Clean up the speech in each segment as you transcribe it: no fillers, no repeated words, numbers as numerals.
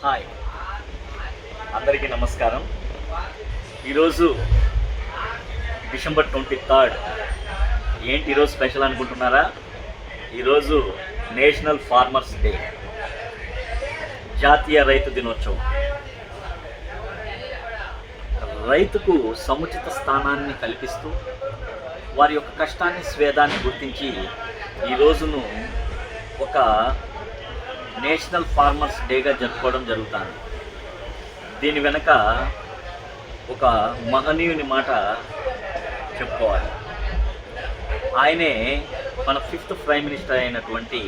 Hi, అందరికీ నమస్కారం. ఈరోజు డిసెంబర్ 23. ఏంటి ఈరోజు స్పెషల్ అనుకుంటున్నారా? ఈరోజు నేషనల్ ఫార్మర్స్ డే, జాతీయ రైతు దినోత్సవం. రైతుకు సముచిత స్థానాన్ని కల్పిస్తూ వారి యొక్క కష్టాన్ని, స్వేదాన్ని గుర్తించి ఈ రోజును ఒక నేషనల్ ఫార్మర్స్ డేగా జరుపుకోవడం జరుగుతుంది. దీని వెనక ఒక మహనీయుని మాట చెప్పుకోవాలి. ఆయనే మన 5th ప్రైమ్ మినిస్టర్ అయినటువంటి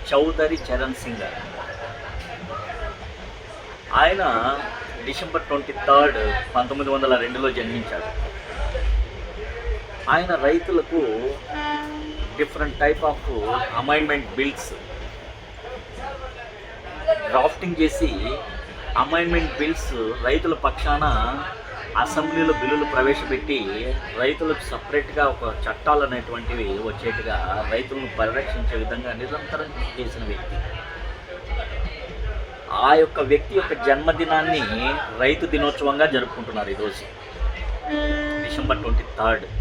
చౌదరి చరణ్ సింగ్ గారు. ఆయన డిసెంబర్ 23, 1902లో జన్మించాడు. ఆయన రైతులకు different type of amendment bills drafting చేసి, అమైన్మెంట్ బిల్స్ రైతుల పక్షాన అసెంబ్లీలో బిల్లులు ప్రవేశపెట్టి రైతులకు సపరేట్గా ఒక చట్టాలు అనేటువంటివి వచ్చేట్టుగా రైతులను పరిరక్షించే విధంగా నిరంతరం కృషి చేసిన వ్యక్తి. ఆ యొక్క వ్యక్తి యొక్క జన్మదినాన్ని రైతు దినోత్సవంగా జరుపుకుంటున్నారు ఈరోజు, డిసెంబర్ 23.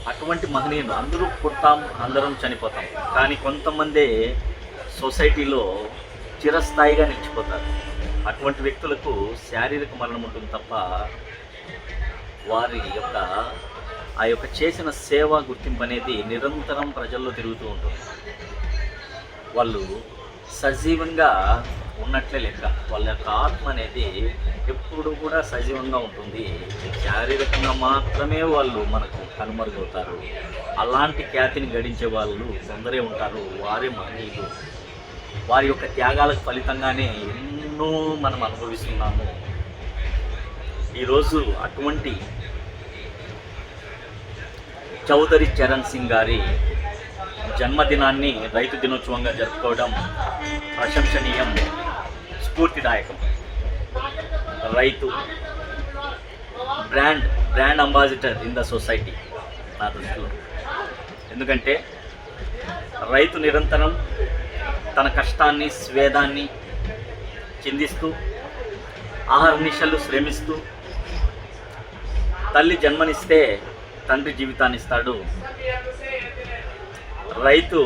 అటువంటి మహనీయులు అందరూ పుడతాం, అందరం చనిపోతాం. కానీ కొంతమందే సొసైటీలో చిరస్థాయిగా నిలిచిపోతారు. అటువంటి వ్యక్తులకు శారీరక మరణం ఉంటుంది తప్ప వారి యొక్క ఆ యొక్క చేసిన సేవ గుర్తింపు అనేది నిరంతరం ప్రజల్లో తిరుగుతూ ఉంటుంది. వాళ్ళు సజీవంగా ఉన్నట్లే లెక్క. వాళ్ళ యొక్క ఆత్మ అనేది ఎప్పుడు కూడా సజీవంగా ఉంటుంది. శారీరకంగా మాత్రమే వాళ్ళు మనకు కనుమరుగవుతారు. అలాంటి ఖ్యాతిని గడించే వాళ్ళు కొందరే ఉంటారు. వారే మహనీయులు. వారి యొక్క త్యాగాలకు ఫలితంగానే ఎన్నో మనం అనుభవిస్తున్నాము. ఈరోజు అటువంటి చౌదరి చరణ్ సింగ్ గారి జన్మదినాన్ని రైతు దినోత్సవంగా జరుపుకోవడం ప్రశంసనీయం, స్ఫూర్తిదాయకం. రైతు brand ambassador in the society నా దృష్టిలో. ఎందుకంటే రైతు నిరంతరం తన కష్టాన్ని, స్వేదాన్ని చిందిస్తూ, ఆహర్నిశలు శ్రమిస్తూ, తల్లి జన్మనిస్తే తండ్రి జీవితాన్ని ఇస్తాడు. రైతు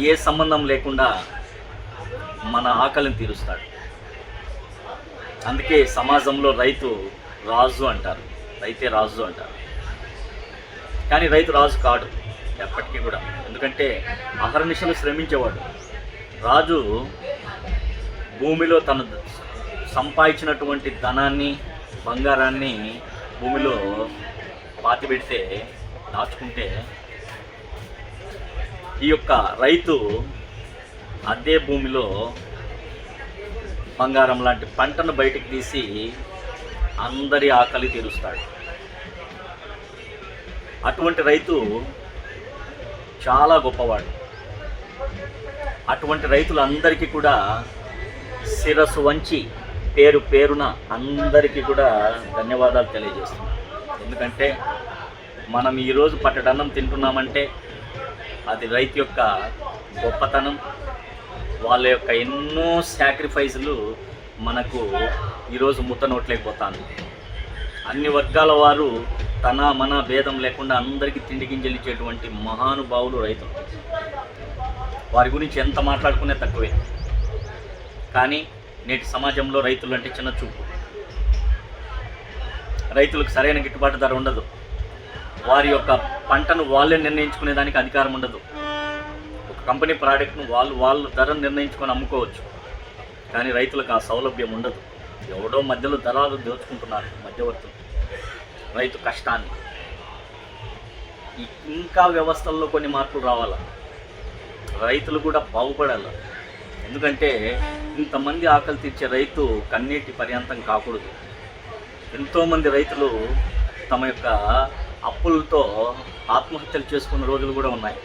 ఏ సంబంధం లేకుండా మన ఆకలిని తీరుస్తాడు. అందుకే సమాజంలో రైతు రాజు అంటారు, రైతే రాజు అంటారు. కానీ రైతు రాజు కాడు ఎప్పటికీ కూడా. ఎందుకంటే అహర్నిశలు శ్రమించేవాడు. రాజు భూమిలో తను సంపాదించినటువంటి ధనాన్ని, బంగారాన్ని భూమిలో పాతిపెడితే, దాచుకుంటే, ఈ యొక్క రైతు అదే భూమిలో బంగారం లాంటి పంటను బయటికి తీసి అందరి ఆకలి తీరుస్తాడు. అటువంటి రైతు చాలా గొప్పవాడు. అటువంటి రైతులందరికీ కూడా శిరస్సు వంచి పేరు పేరున అందరికీ కూడా ధన్యవాదాలు తెలియజేస్తున్నాను. ఎందుకంటే మనం ఈరోజు పట్టడన్నం తింటున్నామంటే అది రైతు యొక్క గొప్పతనం. వాళ్ళ యొక్క ఎన్నో సాక్రిఫైసులు మనకు ఈరోజు ముద్ద నోట్లేకపోతాను. అన్ని వర్గాల వారు తన మన భేదం లేకుండా అందరికీ తిండి గింజలు ఇచ్చేటువంటి మహానుభావులు రైతులు. వారి గురించి ఎంత మాట్లాడుకునే తక్కువే. కానీ నేటి సమాజంలో రైతులు అంటే చిన్న చూపు. రైతులకు సరైన గిట్టుబాటు ధర ఉండదు. వారి యొక్క పంటను వాళ్ళే నిర్ణయించుకునే దానికి అధికారం ఉండదు. ఒక కంపెనీ ప్రోడక్ట్ను వాళ్ళు ధరను నిర్ణయించుకొని అమ్ముకోవచ్చు. కానీ రైతులకు ఆ సౌలభ్యం ఉండదు. ఎవడో మధ్యలో ధరలు దోచుకుంటున్నారు మధ్యవర్తులు రైతు కష్టాన్ని. ఇంకా వ్యవస్థల్లో కొన్ని మార్పులు రావాలా. రైతులు కూడా బాగుపడాలి. ఎందుకంటే ఇంతమంది ఆకలి తీర్చే రైతు కన్నీటి పర్యంతం కాకూడదు. ఎంతోమంది రైతులు తమ యొక్క అప్పులతో ఆత్మహత్యలు చేసుకున్న రోజులు కూడా ఉన్నాయి.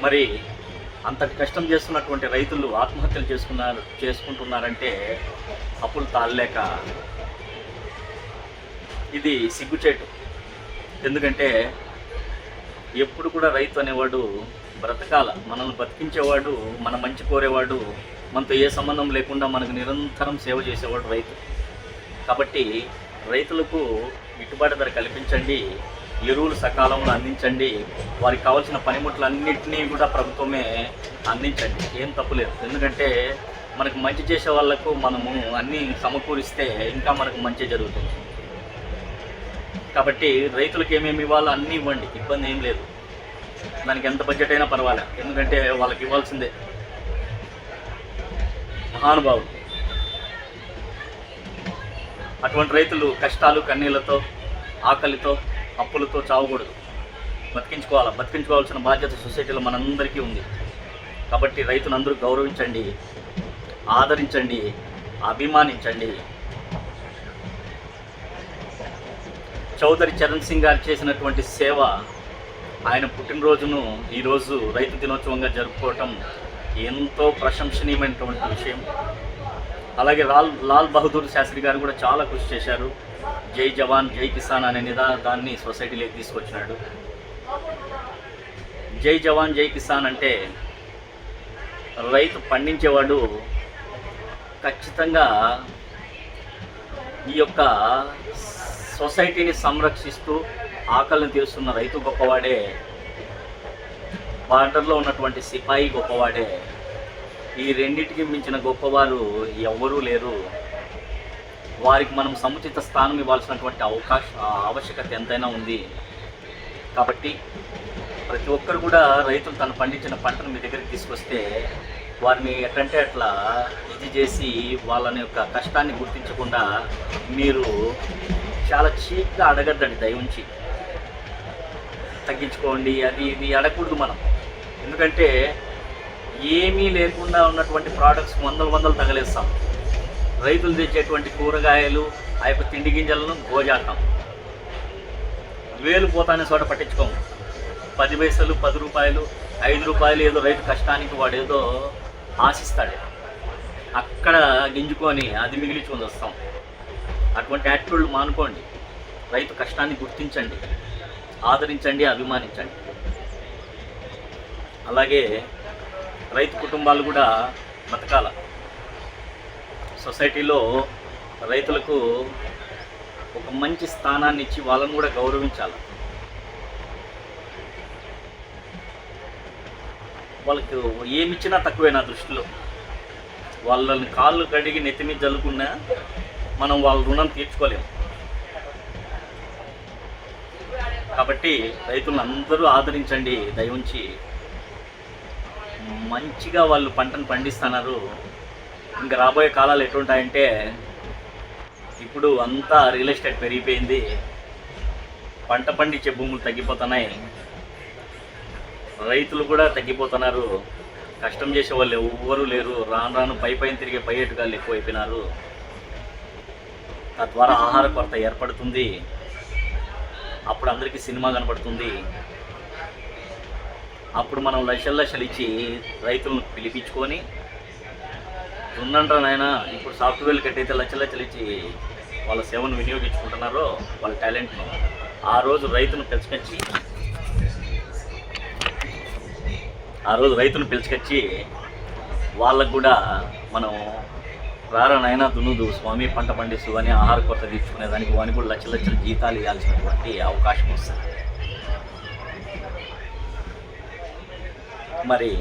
మరి అంతటి కష్టం చేస్తున్నటువంటి రైతులు ఆత్మహత్యలు చేసుకుంటున్నారంటే అప్పులు తాళలేక. ఇది సిగ్గుచేటు. ఎందుకంటే ఎప్పుడు కూడా రైతు అనేవాడు బ్రతకాల. మనల్ని బతికించేవాడు, మన మంచి కోరేవాడు, మనతో ఏ సంబంధం లేకుండా మనకు నిరంతరం సేవ చేసేవాడు రైతు. కాబట్టి రైతులకు గిట్టుబాటు ధర కల్పించండి, ఎరువులు సకాలంలో అందించండి, వారికి కావాల్సిన పనిముట్లన్నింటినీ కూడా ప్రభుత్వమే అందించండి. ఏం తప్పులేదు. ఎందుకంటే మనకు మంచి చేసే వాళ్లకు మనము అన్నీ సమకూరిస్తే ఇంకా మనకు మంచి జరుగుతుంది. కాబట్టి రైతులకు ఏమేమి ఇవ్వాలో అన్నీ ఇవ్వండి, ఇబ్బంది ఏం లేదు. దానికి ఎంత బడ్జెట్ అయినా పర్వాలేదు, ఎందుకంటే వాళ్ళకి ఇవ్వాల్సిందే. మహానుభావులు అటువంటి రైతులు కష్టాలు కన్నీళ్లతో ఆకలితో అప్పులతో చావకూడదు, బతికించుకోవాల్సిన బాధ్యత సొసైటీలో మనందరికీ ఉంది. కాబట్టి రైతును అందరూ గౌరవించండి, ఆదరించండి, అభిమానించండి. చౌదరి చరణ్ సింగ్ గారు చేసినటువంటి సేవ, ఆయన పుట్టినరోజును ఈరోజు రైతు దినోత్సవంగా జరుపుకోవటం ఎంతో ప్రశంసనీయమైనటువంటి విషయం. అలాగే లాల్ బహదూర్ శాస్త్రి గారు కూడా చాలా కృషి చేశారు. జై జవాన్ జై కిసాన్ అనే నినాదాన్ని సొసైటీలోకి తీసుకొచ్చినాడు. జై జవాన్ జై కిసాన్ అంటే రైతు పండించేవాడు ఖచ్చితంగా ఈ యొక్క సొసైటీని సంరక్షిస్తూ ఆకలిని తీరుస్తున్న రైతు గొప్పవాడే, బార్డర్లో ఉన్నటువంటి సిపాయి గొప్పవాడే. ఈ రెండింటికి మించిన గొప్పవారు ఎవ్వరూ లేరు. వారికి మనం సముచిత స్థానం ఇవ్వాల్సినటువంటి ఆవశ్యకత ఎంతైనా ఉంది. కాబట్టి ప్రతి ఒక్కరు కూడా రైతులు తను పండించిన పంటను మీ దగ్గరికి తీసుకొస్తే వారిని ఎట్లంటే అట్లా ఇది చేసి వాళ్ళని యొక్క కష్టాన్ని గుర్తించకుండా మీరు చాలా చీప్గా అడగద్దండి. దయవుంచి తగ్గించుకోండి, అది ఇది అడగకూడదు మనం. ఎందుకంటే ఏమీ లేకుండా ఉన్నటువంటి ప్రోడక్ట్స్ వందలు తగలేస్తాం. రైతులు తెచ్చేటువంటి కూరగాయలు, ఆ యొక్క తిండి గింజలను గోజాడతాం. వేలు పోతానే చోట పట్టించుకోము. 10 పైసలు, 10 రూపాయలు, 5 రూపాయలు ఏదో రైతు కష్టానికి వాడు ఏదో ఆశిస్తాడు, అక్కడ గింజుకొని అది మిగిలించుకొని వస్తాం. అటువంటి యాటిట్యూడ్లు మానుకోండి. రైతు కష్టాన్ని గుర్తించండి, ఆదరించండి, అభిమానించండి. అలాగే రైతు కుటుంబాలు కూడా బతకాల. సొసైటీలో రైతులకు ఒక మంచి స్థానాన్ని ఇచ్చి వాళ్ళని కూడా గౌరవించాలి. వాళ్ళకి ఏమిచ్చినా తక్కువే నా దృష్టిలో. వాళ్ళని కాళ్ళు కడిగి నెత్తి మీద జల్లుకున్నా మనం వాళ్ళ రుణం తీర్చుకోలేము. కాబట్టి రైతులను అందరూ ఆదరించండి. దయవుంచి మంచిగా వాళ్ళు పంటను పండిస్తున్నారు. ఇంకా రాబోయే కాలాలు ఎటుంటాయంటే, ఇప్పుడు అంతా రియల్ ఎస్టేట్ పెరిగిపోయింది, పంట పండించే భూములు తగ్గిపోతున్నాయి, రైతులు కూడా తగ్గిపోతున్నారు, కష్టం చేసే వాళ్ళు ఎవ్వరూ లేరు. రాను పైన తిరిగే పైఎటుగాళ్ళు ఎక్కువైపోయినారు. తద్వారా ఆహార కొరత ఏర్పడుతుంది. అప్పుడు అందరికీ సినిమా కనపడుతుంది. అప్పుడు మనం లక్షలు ఇచ్చి రైతులను పిలిపించుకొని ఉండంటారు నాయన. ఇప్పుడు సాఫ్ట్వేర్లు కట్టయితే లక్షలు ఇచ్చి వాళ్ళ సేవను వినియోగించుకుంటున్నారో వాళ్ళ టాలెంట్ను, ఆ రోజు రైతును పిలుచుకొచ్చి వాళ్ళకు కూడా మనం రారా నాయన దున్నుదు స్వామి పంట పండిస్తూ అని ఆహార కొరత తీర్చుకునేదానికి వానికి కూడా లక్షల జీతాలు ఇవ్వాల్సినటువంటి అవకాశం వస్తుంది. మరి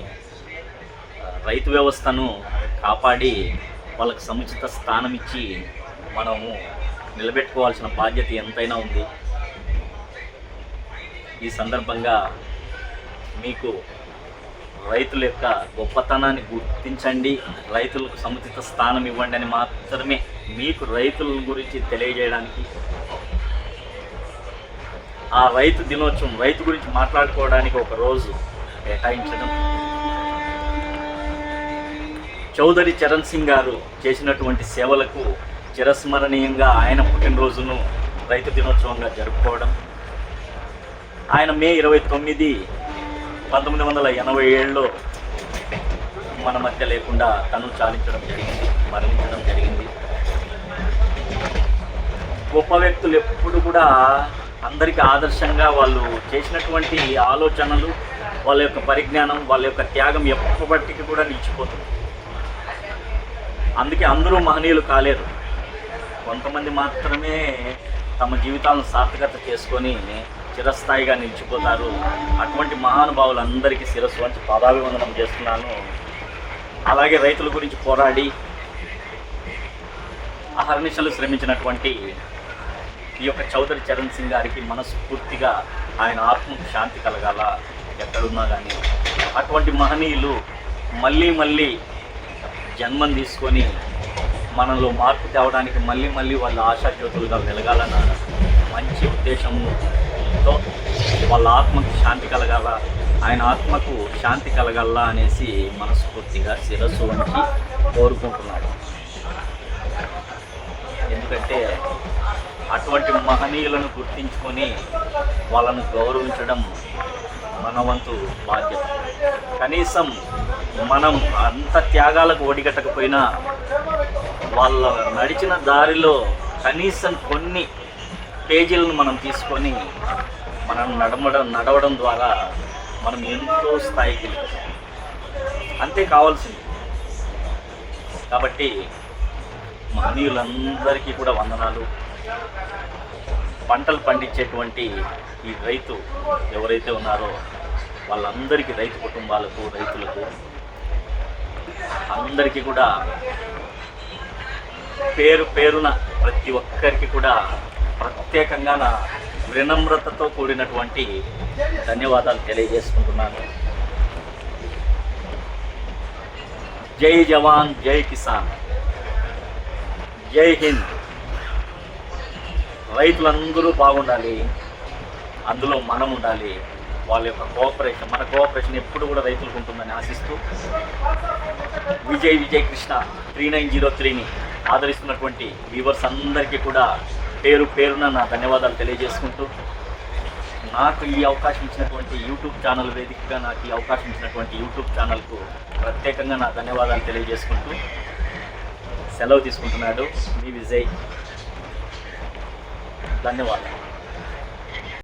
రైతు వ్యవస్థను కాపాడి వాళ్ళకి సముచిత స్థానం ఇచ్చి మనము నిలబెట్టుకోవాల్సిన బాధ్యత ఎంతైనా ఉంది. ఈ సందర్భంగా మీకు రైతుల యొక్క గొప్పతనాన్ని గుర్తించండి, రైతులకు సముచిత స్థానం ఇవ్వండి అని మాత్రమే మీకు రైతుల గురించి తెలియజేయడానికి, ఆ రైతు దినోత్సవం రైతు గురించి మాట్లాడుకోవడానికి ఒక రోజు కేటాయించడం. చౌదరి చరణ్ సింగ్ గారు చేసినటువంటి సేవలకు చిరస్మరణీయంగా ఆయన పుట్టినరోజును రైతు దినోత్సవంగా జరుపుకోవడం. ఆయన మే 29, 1987లో మన మధ్య లేకుండా తను చాలించడం జరిగింది, మరణించడం జరిగింది. గొప్ప వ్యక్తులు ఎప్పుడు కూడా అందరికీ ఆదర్శంగా వాళ్ళు చేసినటువంటి ఆలోచనలు, వాళ్ళ యొక్క పరిజ్ఞానం, వాళ్ళ యొక్క త్యాగం ఎప్పటికీ కూడా నిలిచిపోతుంది. అందుకే అందరూ మహనీయులు కాలేరు, కొంతమంది మాత్రమే తమ జీవితాలను సార్థకత చేసుకొని చిరస్థాయిగా నిలిచిపోతారు. అటువంటి మహానుభావులందరికీ శిరస్సు వంచి పాదాభివందనం చేస్తున్నాను. అలాగే రైతుల గురించి పోరాడి అహర్నిశలు శ్రమించినటువంటి ఈ యొక్క చౌదరి చరణ్ సింగ్ గారికి మనస్ఫూర్తిగా ఆయన ఆత్మకు శాంతి కలగాల ఎక్కడున్నా కానీ. అటువంటి మహనీయులు మళ్ళీ మళ్ళీ జన్మం తీసుకొని మనలో మార్పు తేవడానికి మళ్ళీ వాళ్ళ ఆశాజ్యోతులుగా వెలగాలన్న మంచి ఉద్దేశంతో వాళ్ళ ఆత్మకు శాంతి కలగాల, ఆయన ఆత్మకు శాంతి కలగాల అనేసి మనస్ఫూర్తిగా శిరస్సు వంచి కోరుకుంటున్నాడు. ఎందుకంటే అటువంటి మహనీయులను గుర్తించుకొని వాళ్ళను గౌరవించడం మన వంతు బాధ్యత. కనీసం మనం అంత త్యాగాలకు ఒడిగట్టకపోయినా వాళ్ళ నడిచిన దారిలో కనీసం కొన్ని పేజీలను మనం తీసుకొని మనం నడవడం ద్వారా మనం ఎంతో స్థాయికి వెళ్తాం. అంతే కావాల్సింది. కాబట్టి మహనీయులందరికీ కూడా వందనాలు. పంటలు పండించేటువంటి ఈ రైతు ఎవరైతే ఉన్నారో వాళ్ళందరికీ, రైతు కుటుంబాలకు, రైతులకు అందరికీ కూడా పేరున ప్రతి ఒక్కరికి కూడా ప్రత్యేకంగా నా వినమ్రతతో కూడినటువంటి ధన్యవాదాలు తెలియజేసుకుంటున్నాను. జై జవాన్, జై కిసాన్, జై హింద్. రైతులందరూ బాగుండాలి, అందులో మనం ఉండాలి. వాళ్ళ యొక్క కోఆపరేషన్, మన కోఆపరేషన్ ఎప్పుడు కూడా రైతులకు ఉంటుందని ఆశిస్తూ విజయ్ కృష్ణ 3903ని ఆదరిస్తున్నటువంటి వ్యూవర్స్ అందరికీ కూడా పేరున నా ధన్యవాదాలు తెలియజేసుకుంటూ, నాకు ఈ అవకాశం ఇచ్చినటువంటి యూట్యూబ్ ఛానల్ వేదికగా నాకు ఈ అవకాశం ఇచ్చినటువంటి యూట్యూబ్ ఛానల్కు ప్రత్యేకంగా నా ధన్యవాదాలు తెలియజేసుకుంటూ సెలవు తీసుకుంటున్నాడు మీ విజయ్. ధన్యవాదాలు.